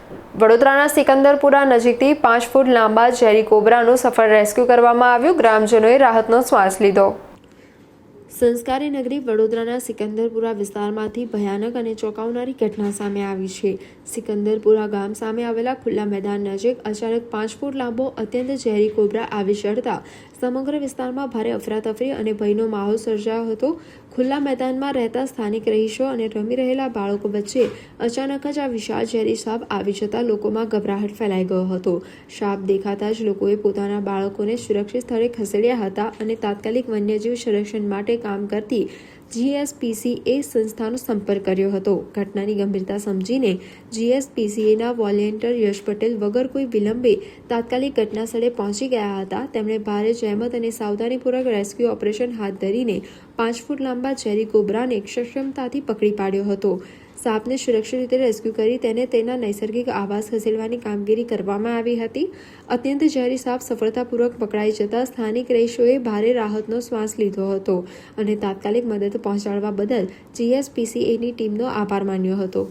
વડોદરાના સિકંદરપુરા નજીકથી 5 ફૂટ લાંબા ઝેરી કોબરાનું સફળ રેસ્ક્યુ કરવામાં આવ્યું। ગ્રામજનોએ રાહતનો શ્વાસ લીધો। સંસ્કારી નગરી વડોદરાના સિકંદરપુરા વિસ્તારમાંથી ભયાનક અને ચોંકાવનારી ઘટના સામે આવી છે। સિકંદરપુરા ગામ સામે આવેલા ખુલ્લા મેદાન નજીક અચાનક 5 ફૂટ લાંબો અત્યંત ઝેરી કોબરા આવી ચડતા સમગ્ર વિસ્તારમાં ભારે અફરાતફરી અને ભયનો માહોલ સર્જાયો હતો। ખુલ્લા મેદાનમાં રહેતા સ્થાનિક રહીશો અને રમી રહેલા બાળકો વચ્ચે અચાનક જ આ વિશાળ ઝેરી સાપ આવી જતા લોકોમાં ગભરાહટ ફેલાઈ ગયો હતો। સાપ દેખાતા જ લોકોએ પોતાના બાળકોને સુરક્ષિત સ્થળે ખસેડ્યા હતા અને તાત્કાલિક વન્યજીવ સંરક્ષણ માટે કામ કરતી GSPCA સંસ્થાનો સંપર્ક કર્યો હતો। ઘટનાની ગંભીરતા સમજીને GSPCAના વોલેન્ટિયર યશ પટેલ વગર કોઈ વિલંબે તાત્કાલિક ઘટનાસ્થળે પહોંચી ગયા હતા। તેમણે ભારે જહેમત અને સાવધાનીપૂર્વક રેસ્ક્યુ ઓપરેશન હાથ ધરીને 5 ફૂટ લાંબા ઝેરી કોબરાને સક્ષમતાથી પકડી પાડ્યો હતો। સાપને સુરક્ષિત રીતે રેસ્ક્યુ કરી તેને તેના નૈસર્ગિક આવાસ ખસેડવાની કામગીરી કરવામાં આવી હતી। અત્યંત ઝેરી સાપ સફળતાપૂર્વક પકડાઈ જતા સ્થાનિક રહીશોએ ભારે રાહતનો શ્વાસ લીધો હતો અને તાત્કાલિક મદદ પહોંચાડવા બદલ GSPCAની ટીમનો આભાર માન્યો હતો।